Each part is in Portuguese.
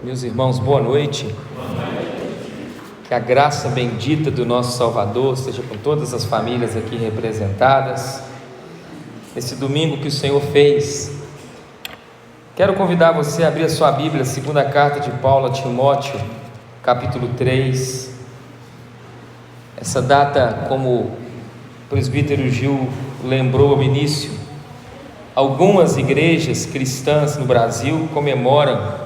Meus irmãos, boa noite. Que a graça bendita do nosso Salvador esteja com todas as famílias aqui representadas. Nesse domingo que o Senhor fez, quero convidar você a abrir a sua Bíblia, segunda carta de Paulo a Timóteo, capítulo 3. Essa data, como o presbítero Gil lembrou no início, algumas igrejas cristãs no Brasil comemoram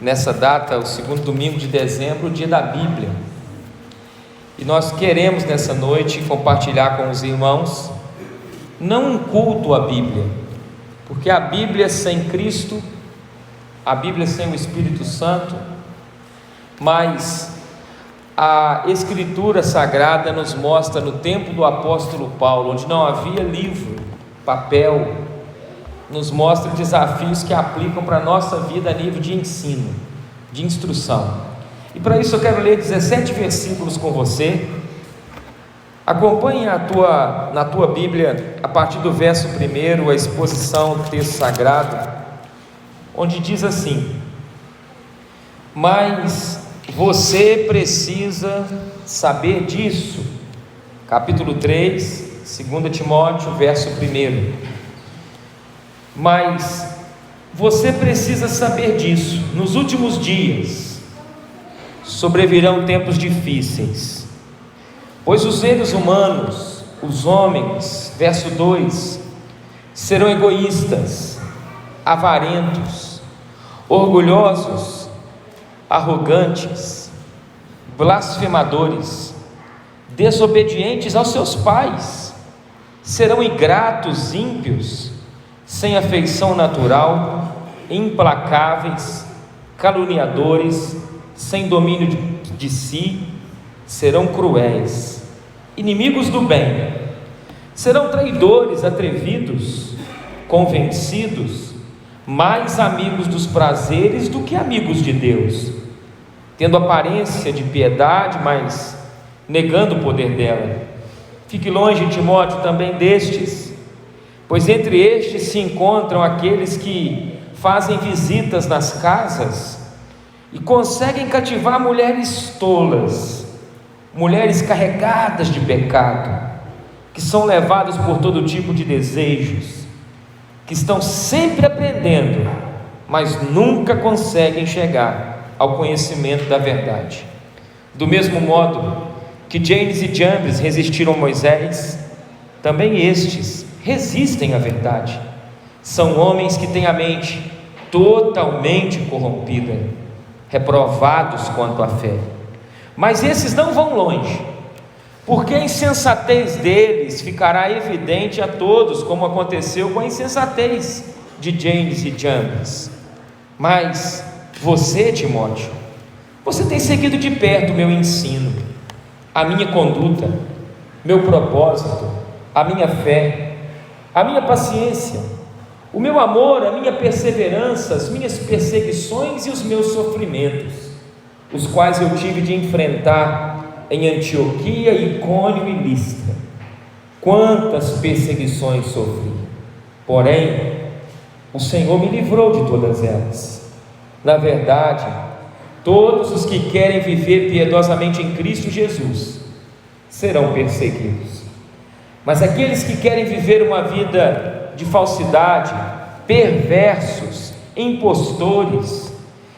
nessa data, o segundo domingo de dezembro, o dia da Bíblia. E nós queremos nessa noite compartilhar com os irmãos, não um culto à Bíblia, porque a Bíblia sem Cristo, a Bíblia sem o Espírito Santo, mas a Escritura Sagrada nos mostra no tempo do apóstolo Paulo, onde não havia livro, papel, nos mostra desafios que aplicam para a nossa vida a nível de ensino, de instrução. E para isso eu quero ler 17 versículos com você. Acompanhe na tua Bíblia, a partir do verso 1, a exposição do texto sagrado, onde diz assim: mas você precisa saber disso. Capítulo 3, 2 Timóteo, verso 1. Mas você precisa saber disso: nos últimos dias sobrevirão tempos difíceis, pois os seres humanos, os homens, verso 2, serão egoístas, avarentos, orgulhosos, arrogantes, blasfemadores, desobedientes aos seus pais, serão ingratos, ímpios, sem afeição natural, implacáveis, caluniadores, sem domínio de si, serão cruéis, inimigos do bem, serão traidores, atrevidos, convencidos, mais amigos dos prazeres do que amigos de Deus, tendo aparência de piedade, mas negando o poder dela. Fique longe, Timóteo, também destes, pois entre estes se encontram aqueles que fazem visitas nas casas e conseguem cativar mulheres tolas, mulheres carregadas de pecado, que são levadas por todo tipo de desejos, que estão sempre aprendendo, mas nunca conseguem chegar ao conhecimento da verdade. Do mesmo modo que Janes e Jambres resistiram a Moisés, também estes resistem à verdade. São homens que têm a mente totalmente corrompida, reprovados quanto à fé. Mas esses não vão longe, porque a insensatez deles ficará evidente a todos, como aconteceu com a insensatez de Janes e Jambres. Mas você, Timóteo, você tem seguido de perto o meu ensino, a minha conduta, meu propósito, a minha fé, a minha paciência, o meu amor, a minha perseverança, as minhas perseguições e os meus sofrimentos, os quais eu tive de enfrentar em Antioquia, Icônio e Listra. Quantas perseguições sofri, porém o Senhor me livrou de todas elas. Na verdade, todos os que querem viver piedosamente em Cristo Jesus serão perseguidos, mas aqueles que querem viver uma vida de falsidade, perversos, impostores,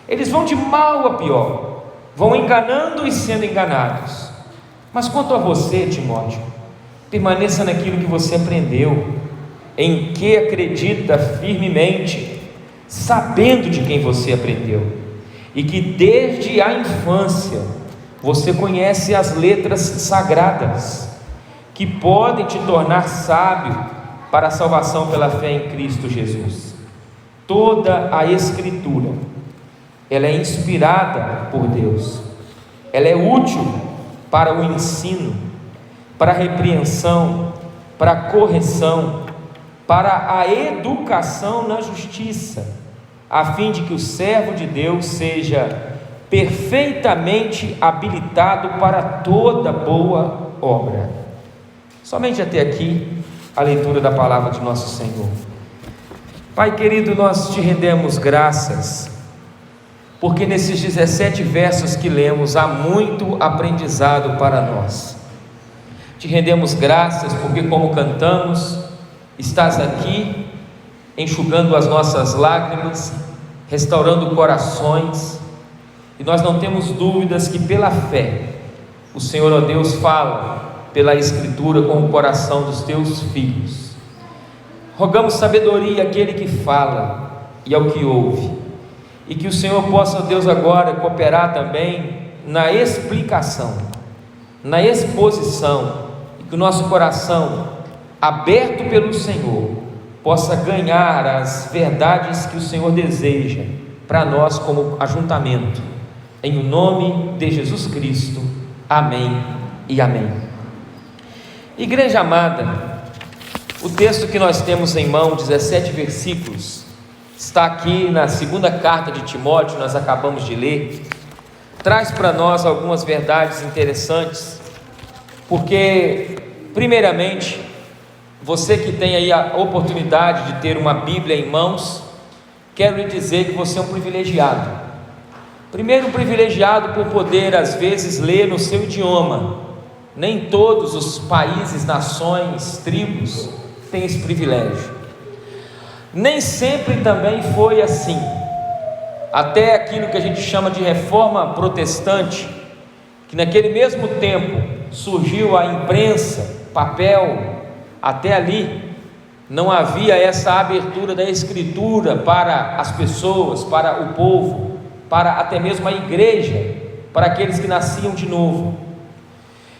eles vão de mal a pior, vão enganando e sendo enganados. Mas quanto a você, Timóteo, permaneça naquilo que você aprendeu, em que acredita firmemente, sabendo de quem você aprendeu, e que desde a infância você conhece as letras sagradas, que podem te tornar sábio para a salvação pela fé em Cristo Jesus. Toda a Escritura, ela é inspirada por Deus, ela é útil para o ensino, para a repreensão, para a correção, para a educação na justiça, a fim de que o servo de Deus seja perfeitamente habilitado para toda boa obra. Somente até aqui a leitura da palavra de nosso Senhor. Pai querido, nós te rendemos graças porque nesses 17 versos que lemos há muito aprendizado para nós. Te rendemos graças porque, como cantamos, estás aqui enxugando as nossas lágrimas, restaurando corações, e nós não temos dúvidas que pela fé o Senhor, ó Deus, fala pela Escritura com o coração dos teus filhos. Rogamos sabedoria àquele que fala e ao que ouve, e que o Senhor possa, ó Deus, agora cooperar também na explicação, na exposição, e que o nosso coração, aberto pelo Senhor, possa ganhar as verdades que o Senhor deseja para nós como ajuntamento, em o nome de Jesus Cristo, amém e amém. Igreja amada, o texto que nós temos em mão, 17 versículos, está aqui na segunda carta de Timóteo, nós acabamos de ler, traz para nós algumas verdades interessantes, porque, primeiramente, você que tem aí a oportunidade de ter uma Bíblia em mãos, quero lhe dizer que você é um privilegiado. Primeiro, um privilegiado por poder, às vezes, ler no seu idioma. Nem todos os países, nações, tribos têm esse privilégio. Nem sempre também foi assim. Até aquilo que a gente chama de reforma protestante, que naquele mesmo tempo surgiu a imprensa, papel, até ali não havia essa abertura da Escritura para as pessoas, para o povo, para até mesmo a igreja, para aqueles que nasciam de novo.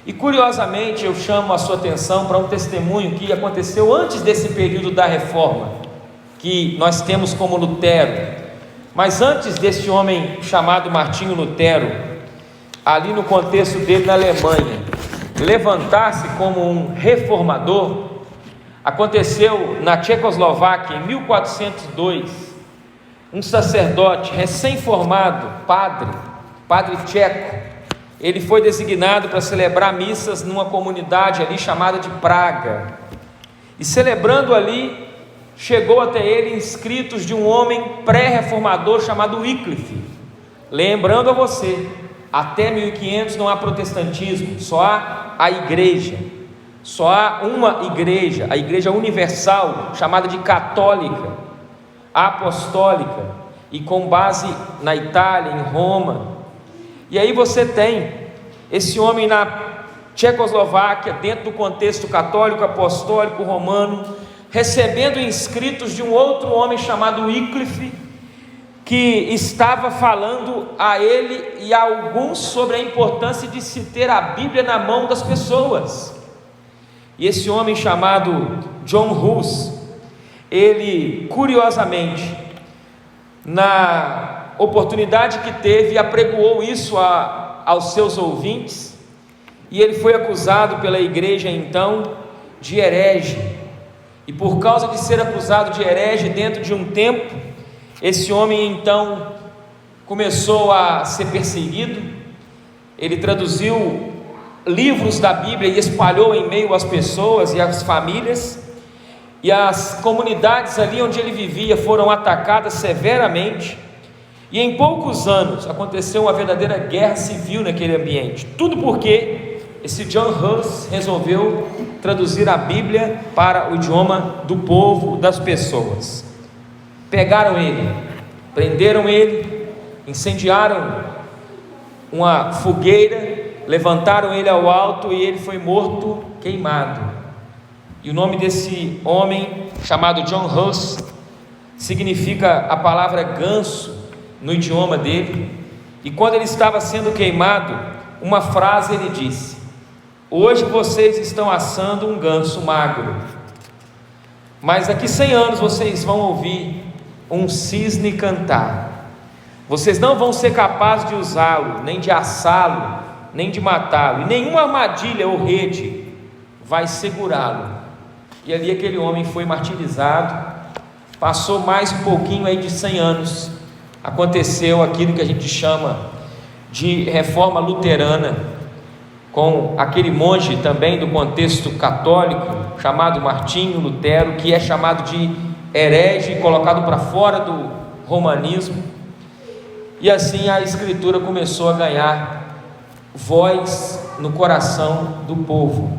E curiosamente eu chamo a sua atenção para um testemunho que aconteceu antes desse período da reforma, que nós temos como Lutero, mas antes desse homem chamado Martinho Lutero, ali no contexto dele na Alemanha, levantar-se como um reformador, aconteceu na Tchecoslováquia em 1402, um sacerdote recém-formado, padre tcheco, ele foi designado para celebrar missas numa comunidade ali chamada de Praga, e celebrando ali, chegou até ele inscritos de um homem pré-reformador chamado Wycliffe. Lembrando a você, até 1500 não há protestantismo, só há a igreja, só há uma igreja, a igreja universal, chamada de católica, apostólica, e com base na Itália, em Roma. E aí você tem esse homem na Tchecoslováquia, dentro do contexto católico, apostólico, romano, recebendo inscritos de um outro homem chamado Wycliffe, que estava falando a ele e a alguns sobre a importância de se ter a Bíblia na mão das pessoas. E esse homem chamado John Hus, ele curiosamente, na oportunidade que teve, apregoou isso aos seus ouvintes, e ele foi acusado pela igreja então de herege, e por causa de ser acusado de herege dentro de um tempo, esse homem então começou a ser perseguido. Ele traduziu livros da Bíblia e espalhou em meio às pessoas e às famílias, e as comunidades ali onde ele vivia foram atacadas severamente, e em poucos anos aconteceu uma verdadeira guerra civil naquele ambiente, tudo porque esse John Hus resolveu traduzir a Bíblia para o idioma do povo, das pessoas. Pegaram ele, prenderam ele, incendiaram uma fogueira, levantaram ele ao alto e ele foi morto, queimado. E o nome desse homem, chamado John Hus, significa a palavra ganso no idioma dele. E quando ele estava sendo queimado, uma frase ele disse: hoje vocês estão assando um ganso magro, mas daqui 100 anos vocês vão ouvir um cisne cantar. Vocês não vão ser capazes de usá-lo, nem de assá-lo, nem de matá-lo, e nenhuma armadilha ou rede vai segurá-lo. E ali aquele homem foi martirizado. Passou mais um pouquinho aí de 100 anos, aconteceu aquilo que a gente chama de reforma luterana, com aquele monge também do contexto católico, chamado Martinho Lutero, que é chamado de herege, colocado para fora do romanismo. e assim a Escritura começou a ganhar voz no coração do povo.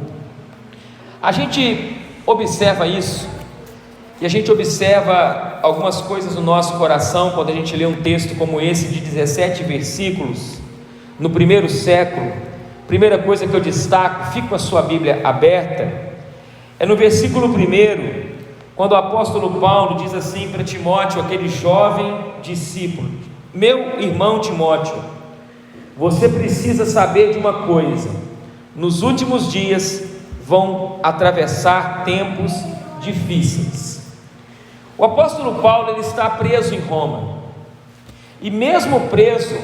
A gente observa isso, e a gente observa algumas coisas no nosso coração quando a gente lê um texto como esse de 17 versículos no primeiro século. Primeira coisa que eu destaco, fica com a sua Bíblia aberta, é no versículo 1, quando o apóstolo Paulo diz assim para Timóteo, aquele jovem discípulo: meu irmão Timóteo, você precisa saber de uma coisa: nos últimos dias vão atravessar tempos difíceis. O apóstolo Paulo, ele está preso em Roma, e mesmo preso,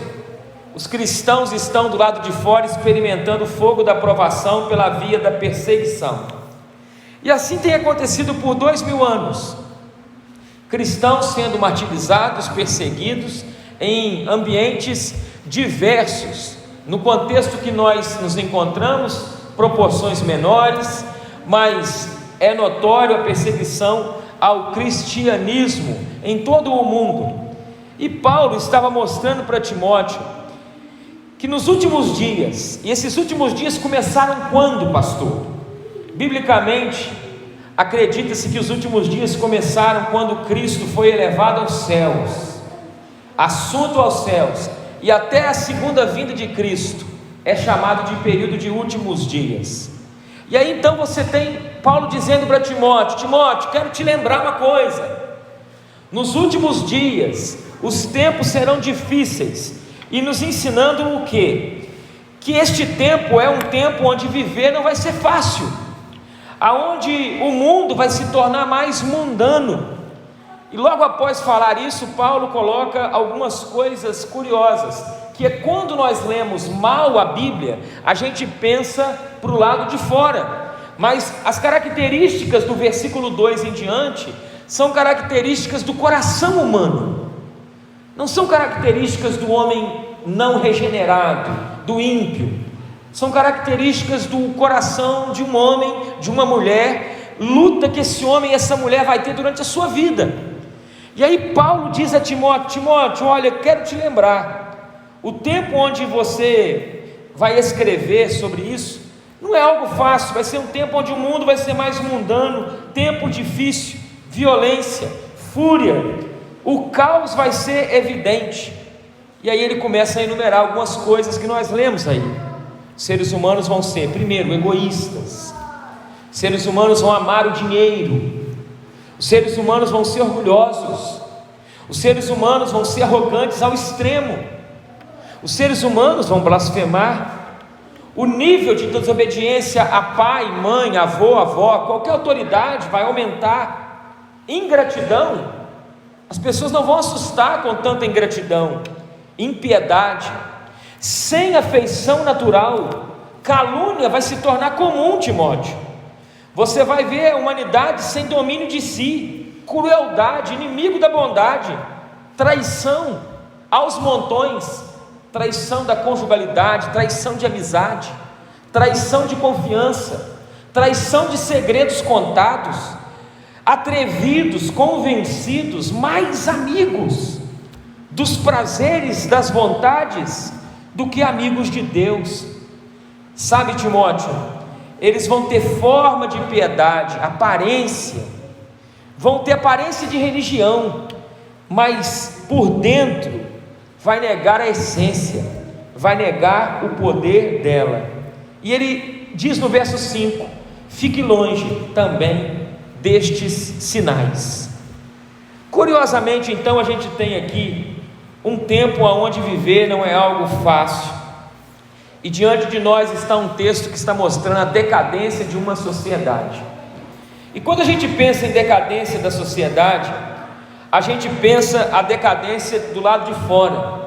os cristãos estão do lado de fora experimentando o fogo da provação pela via da perseguição, e assim tem acontecido por 2000 anos, cristãos sendo martirizados, perseguidos em ambientes diversos, no contexto que nós nos encontramos, proporções menores, mas é notório a perseguição ao cristianismo em todo o mundo. E Paulo estava mostrando para Timóteo que nos últimos dias, e esses últimos dias começaram quando, pastor? Biblicamente, acredita-se que os últimos dias começaram quando Cristo foi elevado aos céus, assunto aos céus, e até a segunda vinda de Cristo é chamado de período de últimos dias. E aí então você tem Paulo dizendo para Timóteo: Timóteo, quero te lembrar uma coisa, nos últimos dias os tempos serão difíceis, e nos ensinando o quê? Que este tempo é um tempo onde viver não vai ser fácil, aonde o mundo vai se tornar mais mundano. E logo após falar isso, Paulo coloca algumas coisas curiosas, que é quando nós lemos mal a Bíblia, a gente pensa para o lado de fora, mas as características do versículo 2 em diante são características do coração humano, não são características do homem não regenerado, do ímpio, são características do coração de um homem, de uma mulher, luta que esse homem e essa mulher vai ter durante a sua vida. E aí Paulo diz a Timóteo: Timóteo, olha, quero te lembrar, o tempo onde você vai escrever sobre isso não é algo fácil, vai ser um tempo onde o mundo vai ser mais mundano, tempo difícil, violência, fúria, o caos vai ser evidente. E aí ele começa a enumerar algumas coisas que nós lemos aí. Seres humanos vão ser, primeiro, egoístas, seres humanos vão amar o dinheiro, os seres humanos vão ser orgulhosos, os seres humanos vão ser arrogantes ao extremo, os seres humanos vão blasfemar, o nível de desobediência a pai, mãe, avô, avó, qualquer autoridade vai aumentar. Ingratidão, as pessoas não vão assustar com tanta ingratidão. Impiedade, sem afeição natural, calúnia vai se tornar comum, Timóteo. Você vai ver a humanidade sem domínio de si, crueldade, inimigo da bondade, traição aos montões, traição da conjugalidade, traição de amizade, traição de confiança, traição de segredos contados, atrevidos, convencidos, mais amigos dos prazeres, das vontades, do que amigos de Deus. Sabe, Timóteo, eles vão ter forma de piedade, aparência, vão ter aparência de religião, mas por dentro vai negar a essência, vai negar o poder dela. E ele diz no verso 5: fique longe também destes sinais. Curiosamente, então, a gente tem aqui um tempo onde viver não é algo fácil, e diante de nós está um texto que está mostrando a decadência de uma sociedade. E quando a gente pensa em decadência da sociedade, a gente pensa a decadência do lado de fora,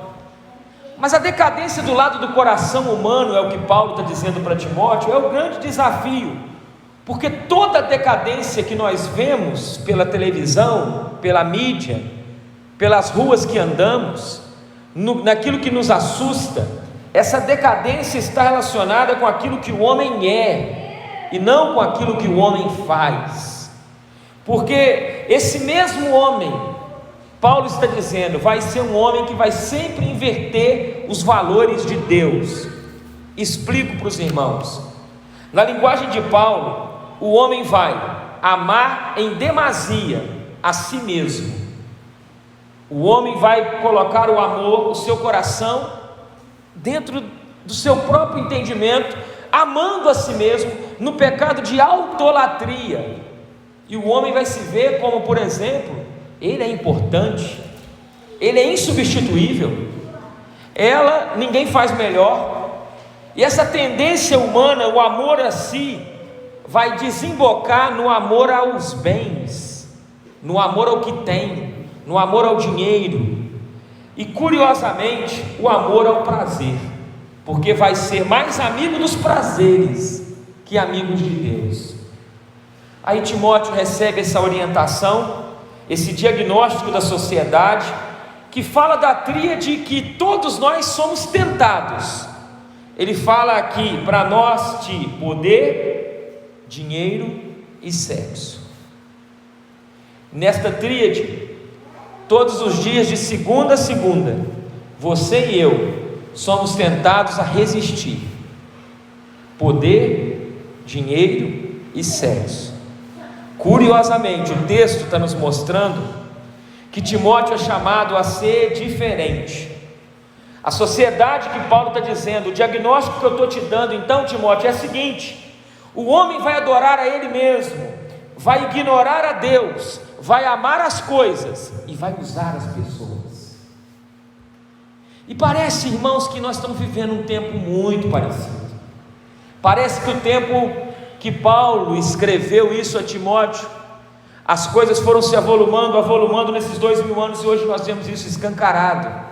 mas a decadência do lado do coração humano, é o que Paulo está dizendo para Timóteo, é o grande desafio, porque toda decadência que nós vemos pela televisão, pela mídia, pelas ruas que andamos, naquilo que nos assusta, essa decadência está relacionada com aquilo que o homem é, e não com aquilo que o homem faz, porque esse mesmo homem Paulo está dizendo, vai ser um homem que vai sempre inverter os valores de Deus. Explico para os irmãos. Na linguagem de Paulo, o homem vai amar em demasia a si mesmo. O homem vai colocar o amor, o seu coração, dentro do seu próprio entendimento, amando a si mesmo, no pecado de autolatria. E o homem vai se ver como, por exemplo, ele é importante, ele é insubstituível, ela ninguém faz melhor. E essa tendência humana, o amor a si, vai desembocar no amor aos bens, no amor ao que tem, no amor ao dinheiro, e curiosamente, o amor ao prazer, porque vai ser mais amigo dos prazeres que amigo de Deus. Aí Timóteo recebe essa orientação, esse diagnóstico da sociedade, que fala da tríade que todos nós somos tentados. Ele fala aqui para nós de poder, dinheiro e sexo. Nesta tríade, todos os dias de segunda a segunda, você e eu somos tentados a resistir. Poder, dinheiro e sexo. Curiosamente, o texto está nos mostrando que Timóteo é chamado a ser diferente. A sociedade que Paulo está dizendo, o diagnóstico que eu estou te dando então, Timóteo, é o seguinte: o homem vai adorar a ele mesmo, vai ignorar a Deus, vai amar as coisas e vai usar as pessoas. E parece, irmãos, que nós estamos vivendo um tempo muito parecido. Parece que o tempo que Paulo escreveu isso a Timóteo, as coisas foram se avolumando nesses 2000 anos, e hoje nós vemos isso escancarado.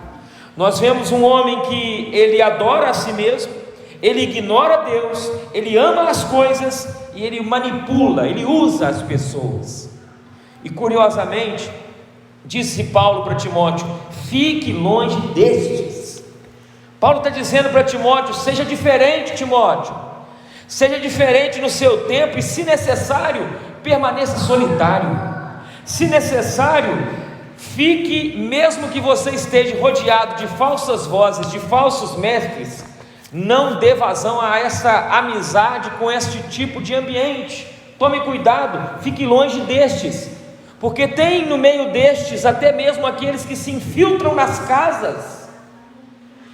Nós vemos um homem que ele adora a si mesmo, ele ignora Deus, ele ama as coisas e ele manipula, ele usa as pessoas. E curiosamente, disse Paulo para Timóteo: fique longe destes. Paulo está dizendo para Timóteo: seja diferente, Timóteo, seja diferente no seu tempo, e se necessário, permaneça solitário. Se necessário, fique, mesmo que você esteja rodeado de falsas vozes, de falsos mestres, não dê vazão a essa amizade com este tipo de ambiente. Tome cuidado, fique longe destes, porque tem no meio destes até mesmo aqueles que se infiltram nas casas,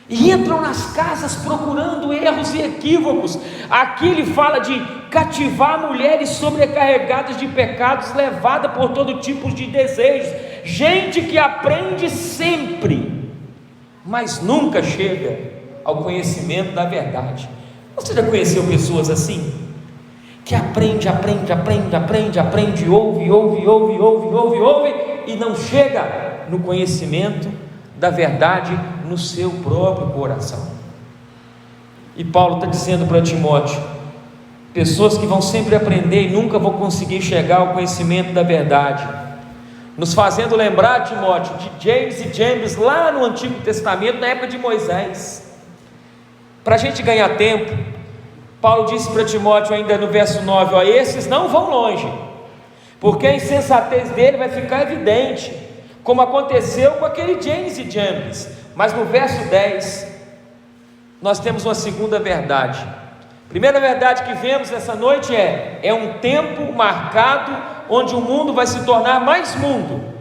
e entram nas casas procurando erros e equívocos. Aqui ele fala de cativar mulheres sobrecarregadas de pecados, levadas por todo tipo de desejos, gente que aprende sempre, mas nunca chega ao conhecimento da verdade. Você já conheceu pessoas assim? Que aprende, ouve, e não chega no conhecimento da verdade no seu próprio coração. E Paulo está dizendo para Timóteo: pessoas que vão sempre aprender e nunca vão conseguir chegar ao conhecimento da verdade, nos fazendo lembrar, Timóteo, de James e James lá no Antigo Testamento, na época de Moisés. Para a gente ganhar tempo, Paulo disse para Timóteo ainda no verso 9, ó, esses não vão longe, porque a insensatez dele vai ficar evidente, como aconteceu com aquele James e James. Mas no verso 10, nós temos uma segunda verdade. A primeira verdade que vemos essa noite é um tempo marcado, onde o mundo vai se tornar mais mundo.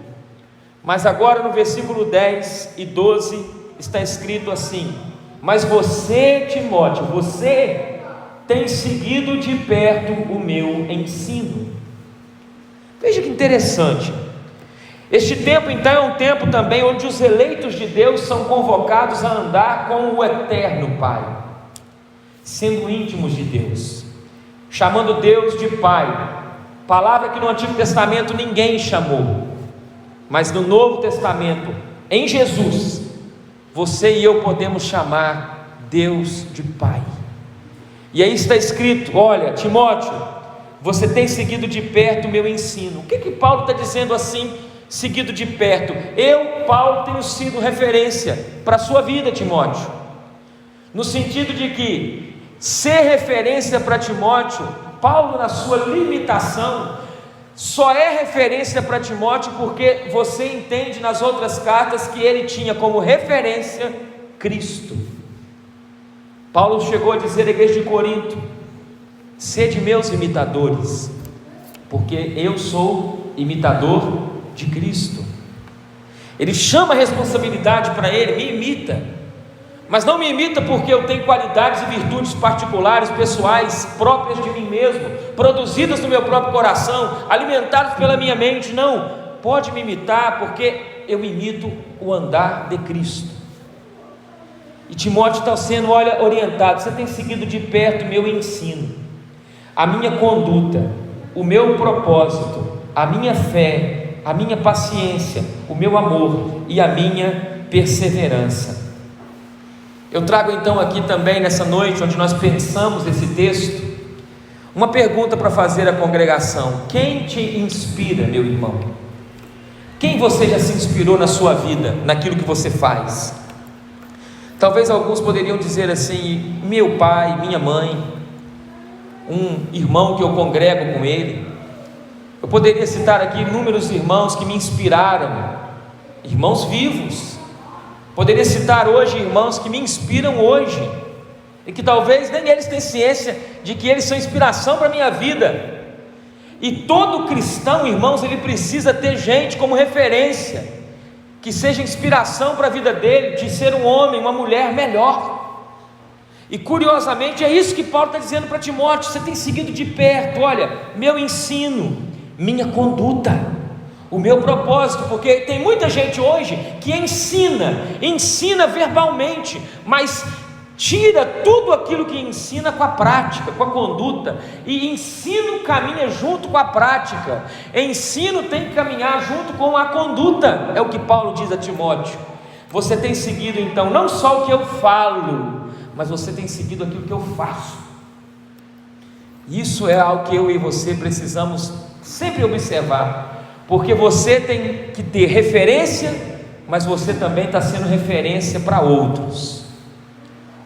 Mas agora no versículo 10 e 12, está escrito assim: mas você, Timóteo, você tem seguido de perto o meu ensino. Veja que interessante. Este tempo então é um tempo também onde os eleitos de Deus são convocados a andar com o eterno Pai, sendo íntimos de Deus, chamando Deus de Pai, palavra que no Antigo Testamento ninguém chamou, mas no Novo Testamento, em Jesus, você e eu podemos chamar Deus de Pai. E aí está escrito: olha, Timóteo, você tem seguido de perto o meu ensino. O que Paulo está dizendo assim, seguido de perto? Eu, Paulo, tenho sido referência para a sua vida, Timóteo, no sentido de que ser referência para Timóteo, Paulo, na sua limitação, só é referência para Timóteo porque você entende nas outras cartas que ele tinha como referência Cristo. Paulo chegou a dizer à igreja de Corinto: sede meus imitadores, porque eu sou imitador de Cristo. Ele chama a responsabilidade para ele: me imita, mas não me imita porque eu tenho qualidades e virtudes particulares, pessoais, próprias de mim mesmo, produzidas no meu próprio coração, alimentadas pela minha mente. Não, pode me imitar porque eu imito o andar de Cristo. E Timóteo está sendo, orientado: você tem seguido de perto o meu ensino, a minha conduta, o meu propósito, a minha fé, a minha paciência, o meu amor e a minha perseverança. Eu trago então aqui também nessa noite, onde nós pensamos esse texto, uma pergunta para fazer à congregação: quem te inspira, meu irmão? Quem você já se inspirou na sua vida, naquilo que você faz? Talvez alguns poderiam dizer assim: meu pai, minha mãe, um irmão que eu congrego com ele. Eu poderia citar aqui inúmeros irmãos que me inspiraram, irmãos vivos. Poderia citar hoje irmãos que me inspiram hoje, e que talvez nem eles tenham ciência de que eles são inspiração para a minha vida. E todo cristão, irmãos, ele precisa ter gente como referência, que seja inspiração para a vida dele, de ser um homem, uma mulher melhor. E curiosamente é isso que Paulo está dizendo para Timóteo: você tem seguido de perto, olha, meu ensino, minha conduta, o meu propósito. Porque tem muita gente hoje que ensina verbalmente, mas tira tudo aquilo que ensina com a prática, com a conduta. E ensino caminha junto com a prática, ensino tem que caminhar junto com a conduta. É o que Paulo diz a Timóteo: você tem seguido então não só o que eu falo, mas você tem seguido aquilo que eu faço. Isso é algo que eu e você precisamos sempre observar, porque você tem que ter referência, mas você também está sendo referência para outros,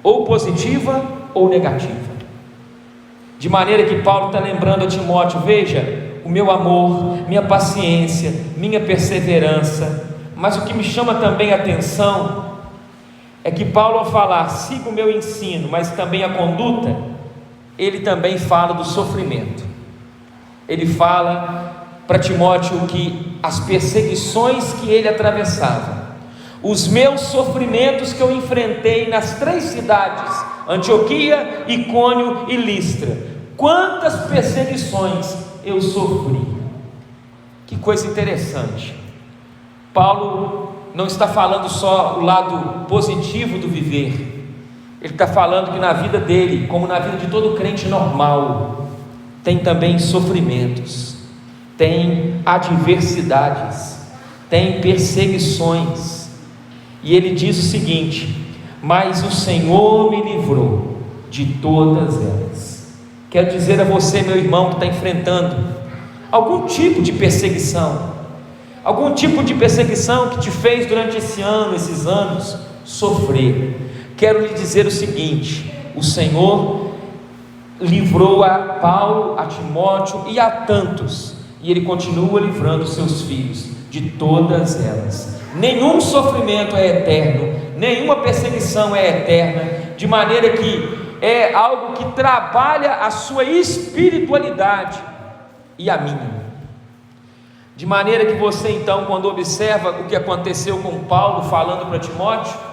ou positiva ou negativa. De maneira que Paulo está lembrando a Timóteo: veja, o meu amor, minha paciência, minha perseverança. Mas o que me chama também a atenção é que Paulo, ao falar siga o meu ensino, mas também a conduta, ele também fala do sofrimento. Ele fala para Timóteo que as perseguições que ele atravessava, os meus sofrimentos que eu enfrentei nas 3 cidades, Antioquia, Icônio e Listra, quantas perseguições eu sofri. Que coisa interessante. Paulo não está falando só o lado positivo do viver, ele está falando que na vida dele, como na vida de todo crente normal, tem também sofrimentos, tem adversidades, tem perseguições. E ele diz o seguinte: mas o Senhor me livrou de todas elas. Quero dizer a você, meu irmão, que está enfrentando algum tipo de perseguição, algum tipo de perseguição que te fez durante esse ano, esses anos, sofrer. Quero lhe dizer o seguinte: o Senhor livrou a Paulo, a Timóteo e a tantos, e Ele continua livrando seus filhos de todas elas. Nenhum sofrimento é eterno, nenhuma perseguição é eterna, de maneira que é algo que trabalha a sua espiritualidade e a minha. De maneira que você então, quando observa o que aconteceu com Paulo falando para Timóteo,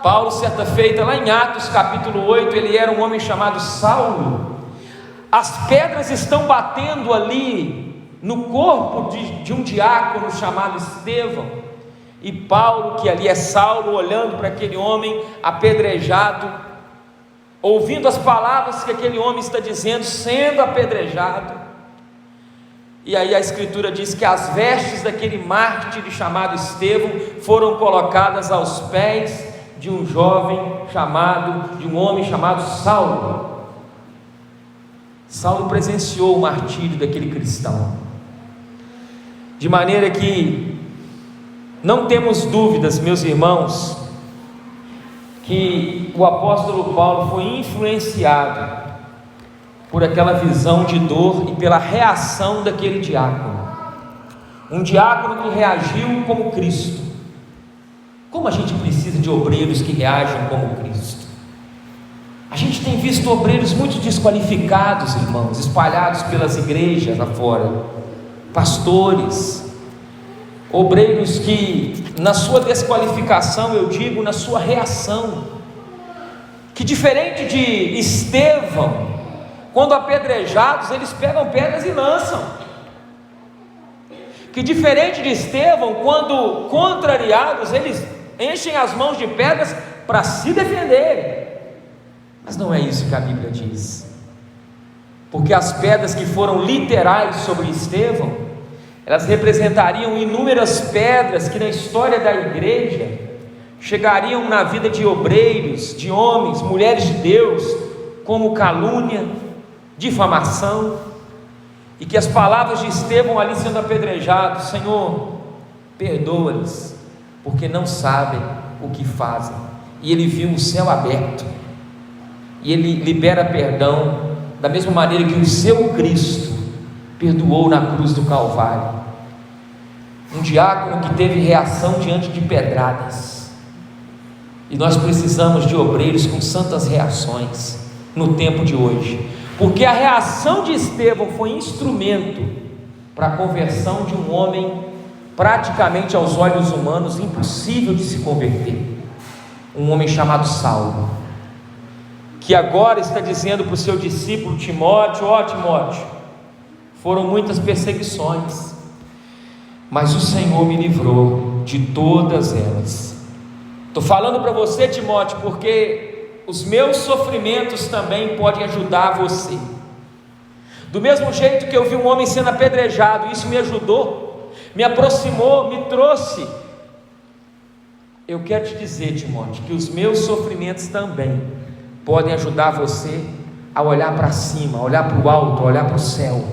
Paulo, certa feita, lá em Atos capítulo 8, ele era um homem chamado Saulo. As pedras estão batendo ali no corpo de um diácono chamado Estevão, e Paulo, que ali é Saulo, olhando para aquele homem apedrejado, ouvindo as palavras que aquele homem está dizendo, sendo apedrejado. E aí a escritura diz que as vestes daquele mártir chamado Estevão foram colocadas aos pés de um homem chamado Saulo. Saulo presenciou o martírio daquele cristão, de maneira que não temos dúvidas, meus irmãos, que o apóstolo Paulo foi influenciado por aquela visão de dor e pela reação daquele diácono. Um diácono que reagiu como Cristo. Como a gente precisa de obreiros que reagem como Cristo. A gente tem visto obreiros muito desqualificados, irmãos, espalhados pelas igrejas lá fora. Pastores, obreiros que, na sua desqualificação, eu digo, na sua reação, que diferente de Estevão, quando apedrejados, eles pegam pedras e lançam. Que diferente de Estevão, quando contrariados, eles enchem as mãos de pedras para se defenderem. Mas não é isso que a Bíblia diz. Porque as pedras que foram literais sobre Estevão, elas representariam inúmeras pedras que na história da igreja chegariam na vida de obreiros, de homens, mulheres de Deus, como calúnia, difamação, e que as palavras de Estevão ali sendo apedrejado: Senhor, perdoa-lhes, porque não sabem o que fazem. E ele viu o céu aberto, e ele libera perdão, da mesma maneira que o seu Cristo perdoou na cruz do Calvário. Um diácono que teve reação diante de pedradas, e nós precisamos de obreiros com santas reações no tempo de hoje, porque a reação de Estevão foi instrumento para a conversão de um homem praticamente aos olhos humanos impossível de se converter, um homem chamado Saulo, que agora está dizendo para o seu discípulo Timóteo: ó Timóteo, foram muitas perseguições, mas o Senhor me livrou de todas elas. Estou falando para você, Timóteo, porque os meus sofrimentos também podem ajudar você. Do mesmo jeito que eu vi um homem sendo apedrejado, isso me ajudou, me aproximou, me trouxe. Eu quero te dizer, Timóteo, que os meus sofrimentos também podem ajudar você a olhar para cima, a olhar para o alto, a olhar para o céu,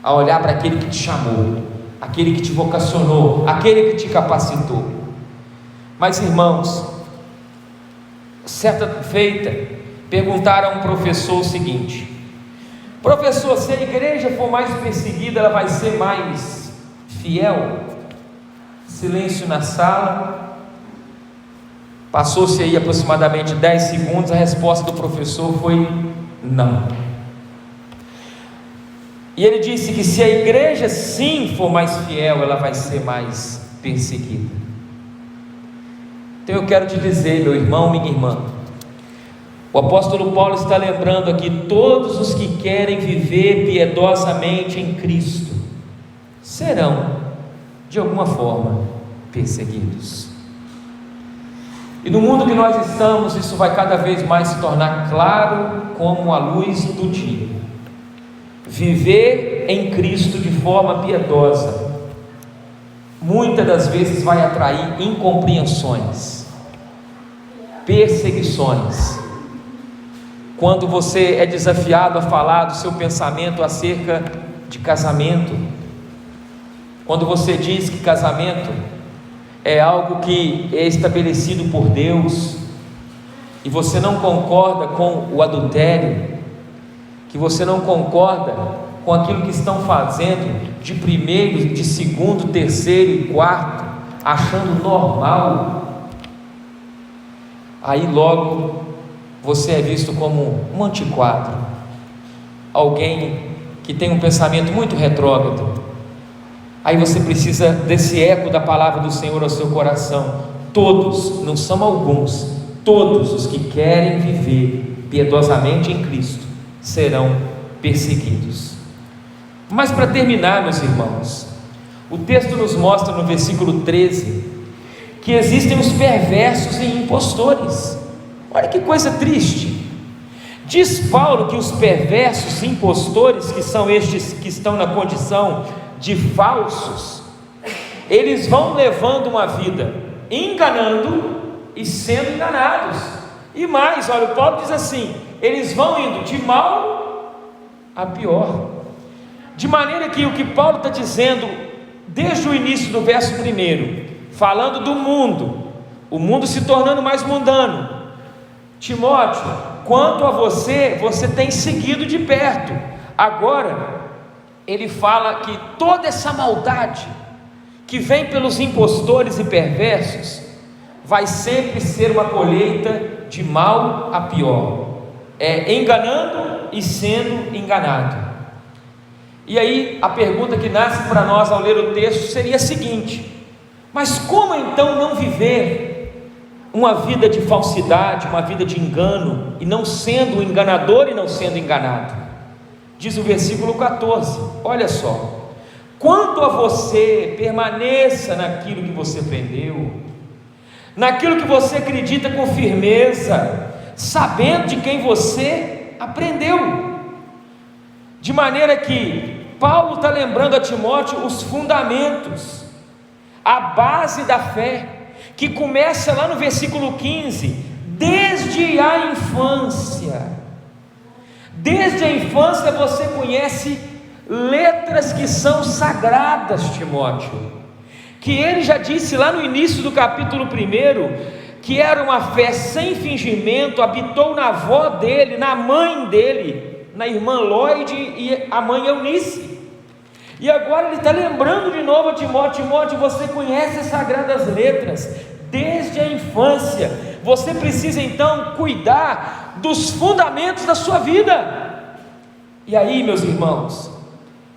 a olhar para aquele que te chamou, aquele que te vocacionou, aquele que te capacitou. Mas, irmãos, certa feita, perguntaram a um professor o seguinte: professor, se a igreja for mais perseguida, ela vai ser mais fiel? Silêncio na sala. Passou-se aí aproximadamente 10 segundos, a resposta do professor foi não. E ele disse que se a igreja sim for mais fiel, ela vai ser mais perseguida. Então eu quero te dizer, meu irmão, minha irmã, o apóstolo Paulo está lembrando aqui: todos os que querem viver piedosamente em Cristo serão, de alguma forma, perseguidos. E no mundo que nós estamos, isso vai cada vez mais se tornar claro como a luz do dia. Viver em Cristo de forma piedosa muitas das vezes vai atrair incompreensões, perseguições. Quando você é desafiado a falar do seu pensamento acerca de casamento, quando você diz que casamento é algo que é estabelecido por Deus, e você não concorda com o adultério, que você não concorda com aquilo que estão fazendo de primeiro, de segundo, terceiro e quarto, achando normal, aí logo você é visto como um antiquado, alguém que tem um pensamento muito retrógrado. Aí você precisa desse eco da palavra do Senhor ao seu coração: todos, não são alguns, todos os que querem viver piedosamente em Cristo serão perseguidos. Mas para terminar, meus irmãos, o texto nos mostra no versículo 13 que existem os perversos e impostores. Olha que coisa triste. Diz Paulo que os perversos e impostores, que são estes que estão na condição de falsos, eles vão levando uma vida enganando e sendo enganados. E mais, olha, o Paulo diz assim: eles vão indo de mal a pior. De maneira que o que Paulo está dizendo desde o início do verso 1, falando do mundo, o mundo se tornando mais mundano, Timóteo, quanto a você, você tem seguido de perto. Agora, ele fala que toda essa maldade que vem pelos impostores e perversos vai sempre ser uma colheita de mal a pior, enganando e sendo enganado. E aí a pergunta que nasce para nós ao ler o texto seria a seguinte: mas como então não viver uma vida de falsidade, uma vida de engano, e não sendo enganador e não sendo enganado? Diz o versículo 14, olha só: quanto a você, permaneça naquilo que você aprendeu, naquilo que você acredita com firmeza, sabendo de quem você aprendeu. De maneira que Paulo está lembrando a Timóteo os fundamentos, a base da fé, que começa lá no versículo 15, desde a infância. Desde a infância você conhece letras que são sagradas, Timóteo, que ele já disse lá no início do capítulo 1, que era uma fé sem fingimento, habitou na avó dele, na mãe dele, na irmã Lloyd e a mãe Eunice. E agora ele está lembrando de novo a Timóteo: Timóteo, você conhece as sagradas letras desde a infância, você precisa então cuidar dos fundamentos da sua vida. E aí, meus irmãos,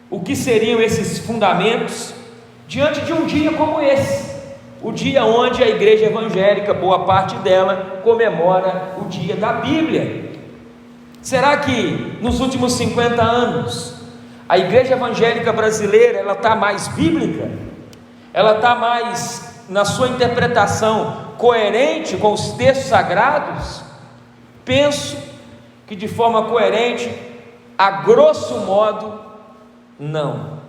o que seriam esses fundamentos diante de um dia como esse? O dia onde a igreja evangélica, boa parte dela, comemora o dia da Bíblia. Será que nos últimos 50 anos a igreja evangélica brasileira, ela está mais bíblica? Ela está mais, na sua interpretação, coerente com os textos sagrados? Penso que de forma coerente, a grosso modo, não.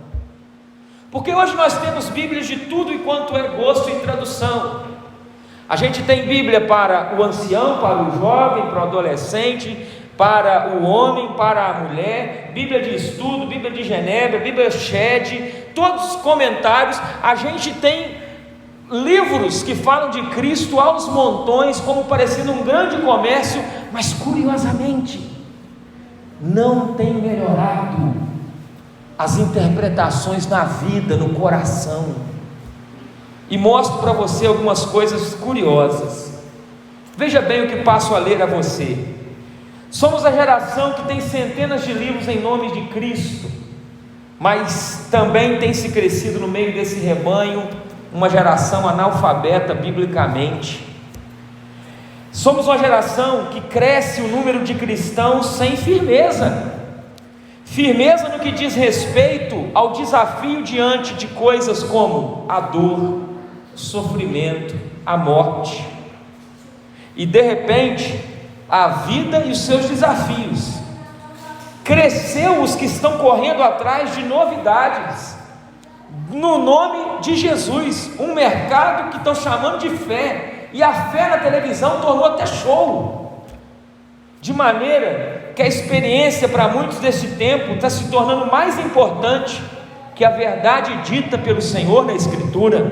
Porque hoje nós temos Bíblias de tudo e quanto é gosto e tradução. A gente tem Bíblia para o ancião, para o jovem, para o adolescente, para o homem, para a mulher, Bíblia de estudo, Bíblia de Genebra, Bíblia Shed, todos os comentários. A gente tem livros que falam de Cristo aos montões, como parecendo um grande comércio, mas curiosamente não tem melhorado as interpretações na vida, no coração. E mostro para você algumas coisas curiosas. Veja bem o que passo a ler a você. Somos a geração que tem centenas de livros em nome de Cristo, mas também tem se crescido no meio desse rebanho uma geração analfabeta biblicamente. Somos uma geração que cresce o número de cristãos sem firmeza no que diz respeito ao desafio diante de coisas como a dor, o sofrimento, a morte, e de repente a vida e os seus desafios. Cresceu os que estão correndo atrás de novidades no nome de Jesus, um mercado que estão chamando de fé, e a fé na televisão tornou até show, de maneira que a experiência para muitos desse tempo está se tornando mais importante que a verdade dita pelo Senhor na Escritura,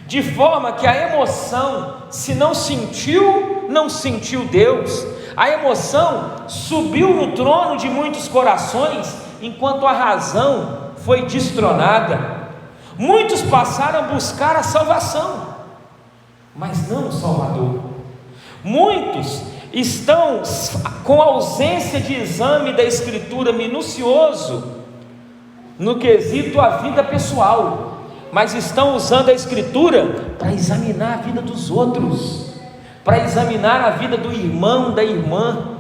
de forma que a emoção, se não sentiu, não sentiu Deus. A emoção subiu no trono de muitos corações, enquanto a razão foi destronada. Muitos passaram a buscar a salvação, mas não o Salvador. Muitos estão com ausência de exame da Escritura minucioso no quesito a vida pessoal, mas estão usando a Escritura para examinar a vida dos outros, para examinar a vida do irmão, da irmã,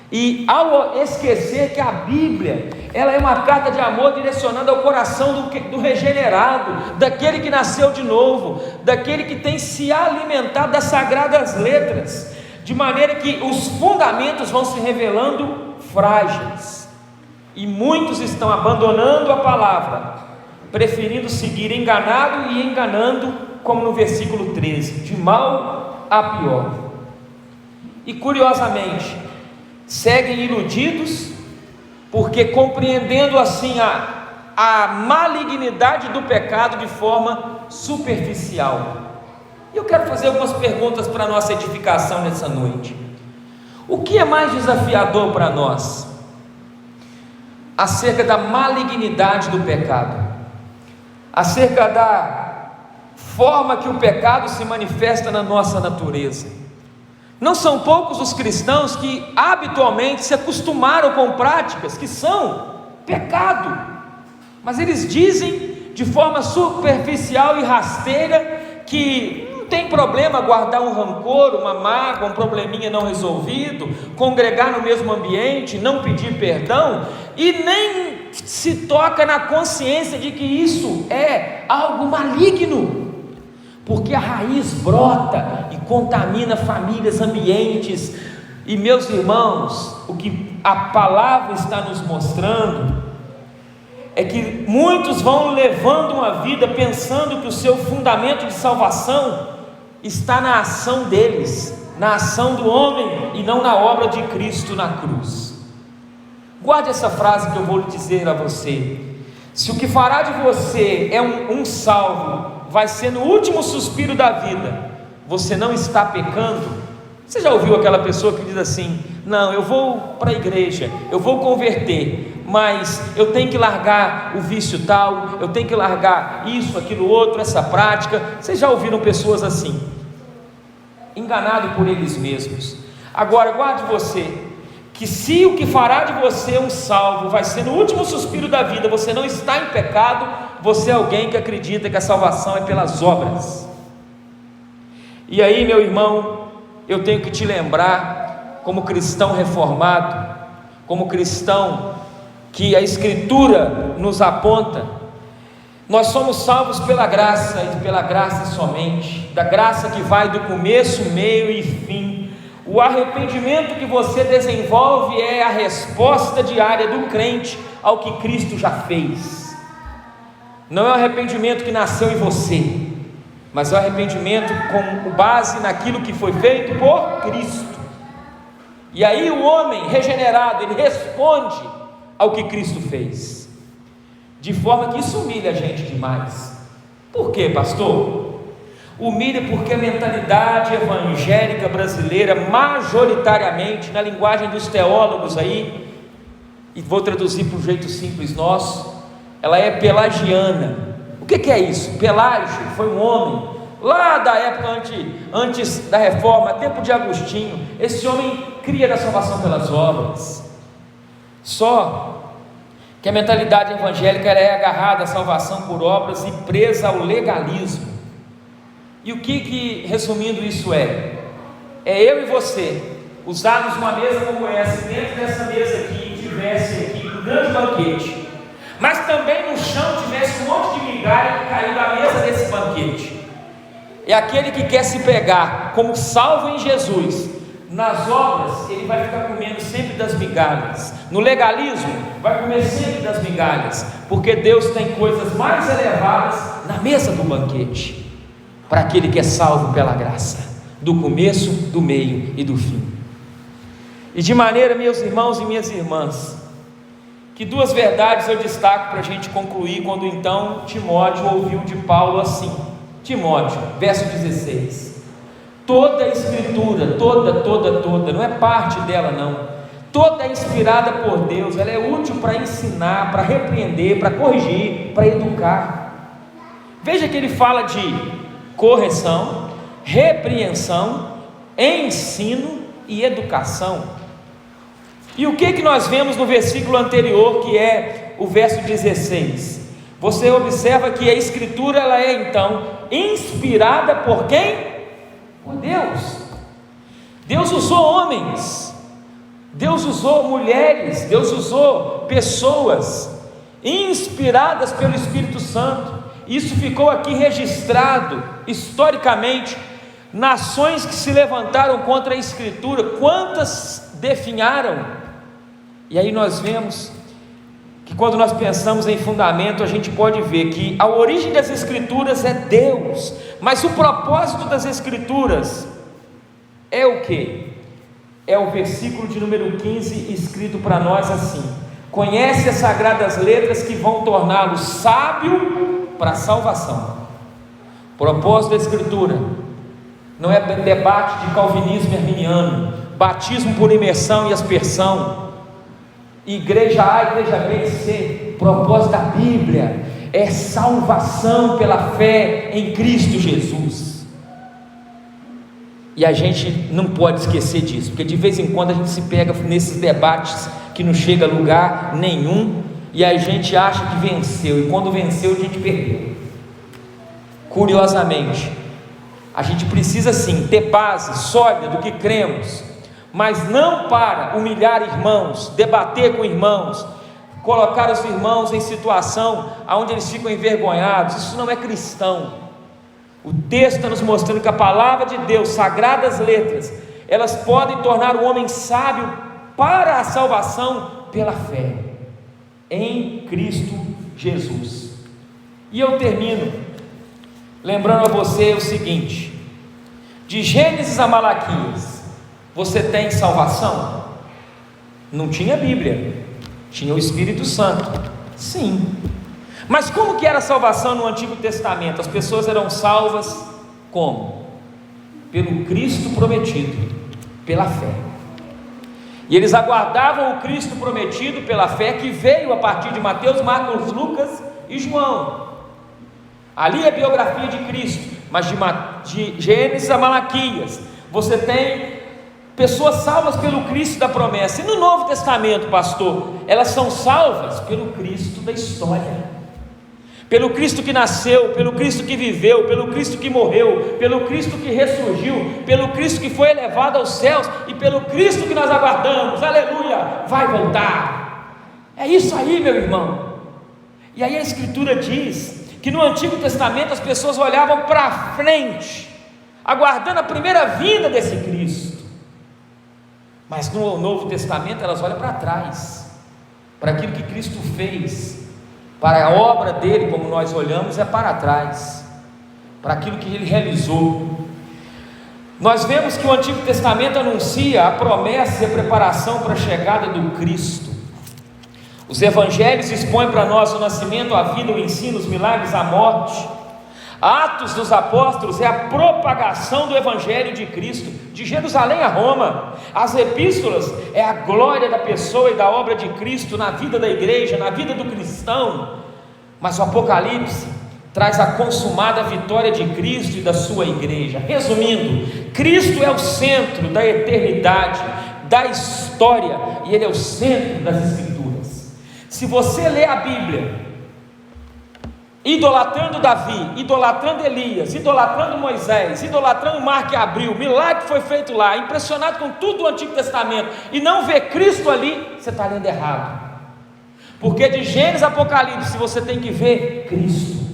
e ao esquecer que a Bíblia, ela é uma carta de amor direcionada ao coração do regenerado, daquele que nasceu de novo, daquele que tem se alimentado das sagradas letras, de maneira que os fundamentos vão se revelando frágeis, e muitos estão abandonando a palavra, preferindo seguir enganado e enganando, como no versículo 13, de mal a pior. E curiosamente, seguem iludidos, porque compreendendo assim a malignidade do pecado de forma superficial. E eu quero fazer algumas perguntas para a nossa edificação nessa noite. O que é mais desafiador para nós? Acerca da malignidade do pecado, acerca da forma que o pecado se manifesta na nossa natureza. Não são poucos os cristãos que habitualmente se acostumaram com práticas que são pecado, mas eles dizem de forma superficial e rasteira que não tem problema guardar um rancor, uma mágoa, um probleminha não resolvido, congregar no mesmo ambiente, não pedir perdão, e nem se toca na consciência de que isso é algo maligno, porque a raiz brota e contamina famílias, ambientes. E meus irmãos, o que a palavra está nos mostrando é que muitos vão levando uma vida pensando que o seu fundamento de salvação está na ação deles, na ação do homem, e não na obra de Cristo na cruz. Guarde essa frase que eu vou lhe dizer a você: se o que fará de você é um salvo, vai ser no último suspiro da vida, você não está pecando. Você já ouviu aquela pessoa que diz assim: não, eu vou para a igreja, eu vou converter, mas eu tenho que largar o vício tal, eu tenho que largar isso, aquilo outro, essa prática. Vocês já ouviram pessoas assim? Enganado por eles mesmos. Agora guarde você, que se o que fará de você um salvo vai ser no último suspiro da vida, você não está em pecado, você é alguém que acredita que a salvação é pelas obras. E aí, meu irmão, eu tenho que te lembrar, como cristão reformado, como cristão que a Escritura nos aponta, nós somos salvos pela graça e pela graça somente, da graça que vai do começo, meio e fim. O arrependimento que você desenvolve é a resposta diária do crente ao que Cristo já fez. Não é um arrependimento que nasceu em você, mas é um arrependimento com base naquilo que foi feito por Cristo. E aí o homem regenerado, ele responde ao que Cristo fez, de forma que isso humilha a gente demais. Por quê, pastor? Humilha porque a mentalidade evangélica brasileira, majoritariamente, na linguagem dos teólogos aí, e vou traduzir para o jeito simples nosso, ela é pelagiana. O que é isso? Pelágio foi um homem, lá da época antes da reforma, tempo de Agostinho. Esse homem cria a salvação pelas obras. Só que a mentalidade evangélica é agarrada à salvação por obras e presa ao legalismo. E o que resumindo isso é eu e você usarmos uma mesa como essa, dentro dessa mesa aqui tivesse aqui um grande banquete, mas também no chão tivesse um monte de migalha que caiu da mesa desse banquete. É aquele que quer se pegar como salvo em Jesus, nas obras ele vai ficar comendo sempre das migalhas, no legalismo vai comer sempre das migalhas, porque Deus tem coisas mais elevadas na mesa do banquete, para aquele que é salvo pela graça, do começo, do meio e do fim. E de maneira, meus irmãos e minhas irmãs, que duas verdades eu destaco para a gente concluir, quando então Timóteo ouviu de Paulo assim. Timóteo, verso 16: toda a escritura, toda, não é parte dela não, toda é inspirada por Deus, ela é útil para ensinar, para repreender, para corrigir, para educar. Veja que ele fala de correção, repreensão, ensino e educação. E o que nós vemos no versículo anterior, que é o verso 16? Você observa que a escritura ela é então inspirada por quem? Por Deus. Deus usou homens, Deus usou mulheres, Deus usou pessoas inspiradas pelo Espírito Santo. Isso ficou aqui registrado historicamente. Nações que se levantaram contra a Escritura, quantas definharam? E aí nós vemos que quando nós pensamos em fundamento, a gente pode ver que a origem das Escrituras é Deus, mas o propósito das Escrituras é o que? É o versículo de número 15 escrito para nós assim: conhece as sagradas letras que vão torná-lo sábio para a salvação. Propósito da Escritura não é debate de calvinismo arminiano, batismo por imersão e aspersão, igreja A, igreja B e C. O propósito da Bíblia é salvação pela fé em Cristo Jesus, e a gente não pode esquecer disso, porque de vez em quando a gente se pega nesses debates que não chega a lugar nenhum, e a gente acha que venceu, e quando venceu a gente perdeu. Curiosamente, a gente precisa sim ter base sólida do que cremos, mas não para humilhar irmãos, debater com irmãos, colocar os irmãos em situação onde eles ficam envergonhados. Isso não é cristão. O texto está nos mostrando que a palavra de Deus, sagradas letras, elas podem tornar o homem sábio para a salvação pela fé em Cristo Jesus. E eu termino lembrando a você o seguinte: de Gênesis a Malaquias, você tem salvação? Não tinha Bíblia, tinha o Espírito Santo, sim. Mas como que era a salvação no Antigo Testamento? As pessoas eram salvas como? Pelo Cristo prometido, pela fé. E eles aguardavam o Cristo prometido pela fé, que veio a partir de Mateus, Marcos, Lucas e João. Ali é a biografia de Cristo. Mas de Gênesis a Malaquias, você tem pessoas salvas pelo Cristo da promessa. E no Novo Testamento, pastor, elas são salvas pelo Cristo da história, pelo Cristo que nasceu, pelo Cristo que viveu, pelo Cristo que morreu, pelo Cristo que ressurgiu, pelo Cristo que foi elevado aos céus, e pelo Cristo que nós aguardamos, aleluia, vai voltar. É isso aí, meu irmão. E aí a Escritura diz que no Antigo Testamento as pessoas olhavam para frente, aguardando a primeira vinda desse Cristo, mas no Novo Testamento elas olham para trás, para aquilo que Cristo fez, para a obra dele, como nós olhamos, é para trás, para aquilo que ele realizou. Nós vemos que o Antigo Testamento anuncia a promessa e a preparação para a chegada do Cristo. Os evangelhos expõem para nós o nascimento, a vida, o ensino, os milagres, a morte. Atos dos Apóstolos é a propagação do Evangelho de Cristo, de Jerusalém a Roma. As epístolas é a glória da pessoa e da obra de Cristo na vida da igreja, na vida do cristão. Mas o Apocalipse traz a consumada vitória de Cristo e da sua igreja. Resumindo, Cristo é o centro da eternidade, da história, e Ele é o centro das Escrituras. Se você lê a Bíblia idolatrando Davi, idolatrando Elias, idolatrando Moisés, idolatrando o mar que abriu, milagre que foi feito lá, impressionado com tudo do Antigo Testamento, e não vê Cristo ali, você está lendo errado. Porque de Gênesis a Apocalipse você tem que ver Cristo.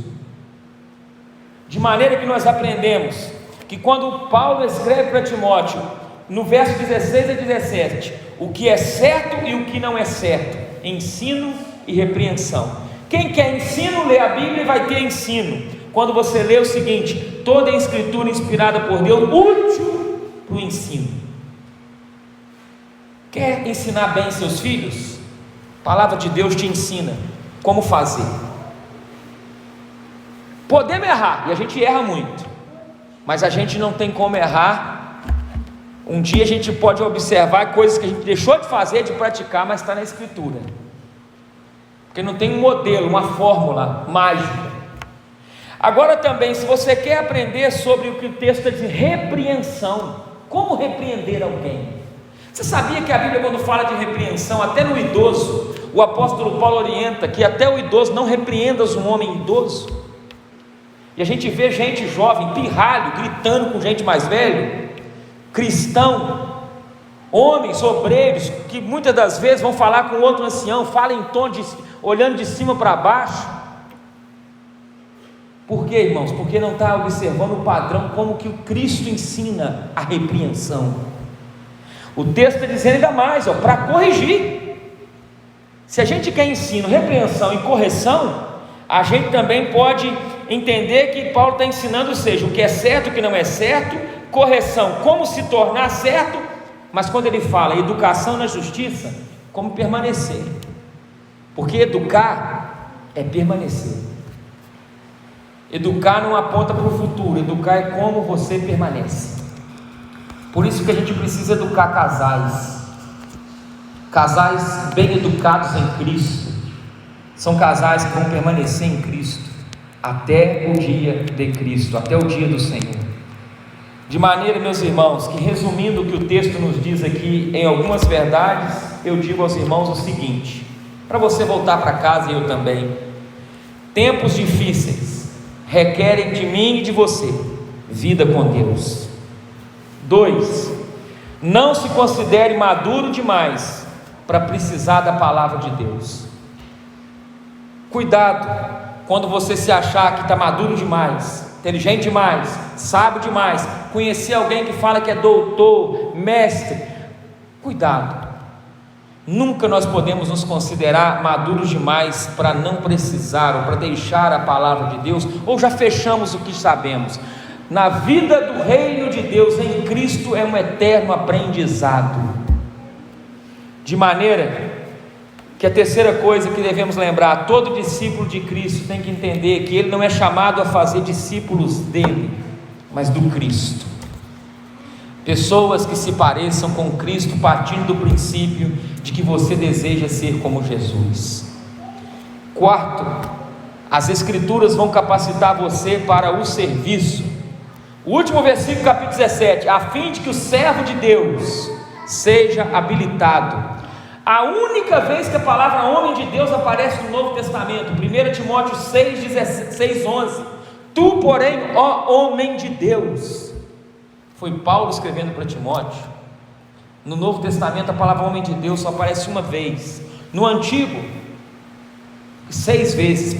De maneira que nós aprendemos que quando Paulo escreve para Timóteo, no verso 16 a 17, o que é certo e o que não é certo, ensino e repreensão. Quem quer ensino, lê a Bíblia e vai ter ensino. Quando você lê o seguinte: toda a Escritura inspirada por Deus, útil para o ensino. Quer ensinar bem seus filhos? A palavra de Deus te ensina como fazer. Podemos errar, e a gente erra muito, mas a gente não tem como errar. Um dia a gente pode observar coisas que a gente deixou de fazer, de praticar, mas está na Escritura, porque não tem um modelo, uma fórmula mágica. Agora também, se você quer aprender sobre o que o texto diz de repreensão, como repreender alguém, você sabia que a Bíblia, quando fala de repreensão, até no idoso, o apóstolo Paulo orienta que até o idoso não repreendas um homem idoso. E a gente vê gente jovem, pirralho, gritando com gente mais velha, cristão, homens obreiros, que muitas das vezes vão falar com outro ancião, falam em tom de, olhando de cima para baixo. Por quê, irmãos? Porque não está observando o padrão, como que o Cristo ensina a repreensão. O texto está dizendo ainda mais, para corrigir. Se a gente quer ensino, repreensão e correção, a gente também pode entender que Paulo está ensinando, ou seja, o que é certo, o que não é certo, correção, como se tornar certo, mas quando ele fala educação na justiça, como permanecer, porque educar é permanecer. Educar não aponta para o futuro, educar é como você permanece. Por isso que a gente precisa educar casais bem educados em Cristo, são casais que vão permanecer em Cristo até o dia de Cristo, até o dia do Senhor. De maneira, meus irmãos, que resumindo o que o texto nos diz aqui em algumas verdades, eu digo aos irmãos o seguinte, para você voltar para casa e eu também: tempos difíceis requerem de mim e de você vida com Deus. 2. Não se considere maduro demais para precisar da palavra de Deus. Cuidado quando você se achar que está maduro demais, inteligente demais, sábio demais, conhecer alguém que fala que é doutor, mestre. Cuidado, nunca nós podemos nos considerar maduros demais para não precisar ou para deixar a palavra de Deus, ou já fechamos o que sabemos. Na vida do reino de Deus em Cristo é um eterno aprendizado, de maneira que a terceira coisa que devemos lembrar: todo discípulo de Cristo tem que entender que ele não é chamado a fazer discípulos dele, mas do Cristo. Pessoas que se pareçam com Cristo, partindo do princípio de que você deseja ser como Jesus. 4. As Escrituras vão capacitar você para o serviço. O último versículo, capítulo 17: a fim de que o servo de Deus seja habilitado. A única vez que a palavra homem de Deus aparece no Novo Testamento, 1 Timóteo 6:11, tu porém, ó homem de Deus. Foi Paulo escrevendo para Timóteo. No Novo Testamento a palavra homem de Deus só aparece uma vez, no Antigo 6 vezes,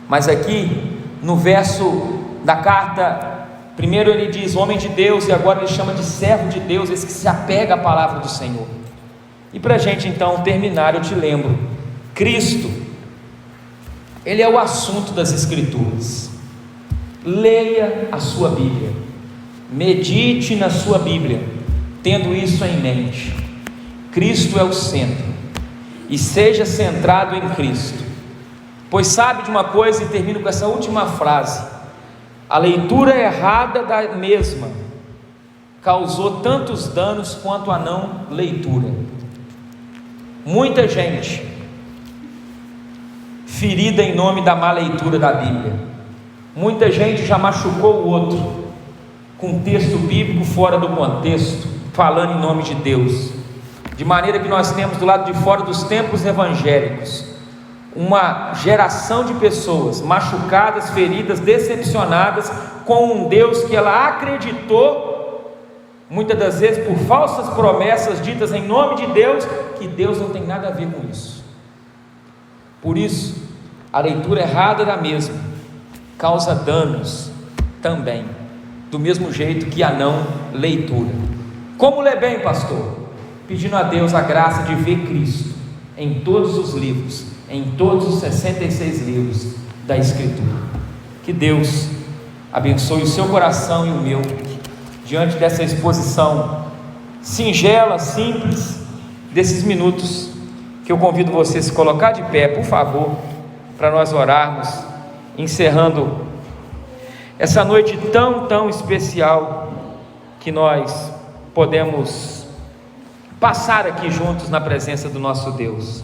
mas aqui no verso da carta, primeiro ele diz homem de Deus, e agora ele chama de servo de Deus, esse que se apega à palavra do Senhor. E para a gente então terminar, eu te lembro, Cristo, Ele é o assunto das Escrituras. Leia a sua Bíblia, medite na sua Bíblia, tendo isso em mente. Cristo é o centro, e seja centrado em Cristo, pois sabe de uma coisa, e termino com essa última frase: a leitura errada da mesma causou tantos danos quanto a não leitura. Muita gente ferida em nome da má leitura da Bíblia, muita gente já machucou o outro com texto bíblico fora do contexto, falando em nome de Deus, de maneira que nós temos do lado de fora dos templos evangélicos uma geração de pessoas machucadas, feridas, decepcionadas com um Deus que ela acreditou, muitas das vezes por falsas promessas ditas em nome de Deus, que Deus não tem nada a ver com isso. Por isso, a leitura errada da mesma causa danos também, do mesmo jeito que a não leitura. Como ler bem, pastor? Pedindo a Deus a graça de ver Cristo em todos os livros, em todos os 66 livros da Escritura. Que Deus abençoe o seu coração e o meu, diante dessa exposição singela, simples, desses minutos, que eu convido você a se colocar de pé, por favor, para nós orarmos, encerrando essa noite tão especial que nós podemos passar aqui juntos na presença do nosso Deus.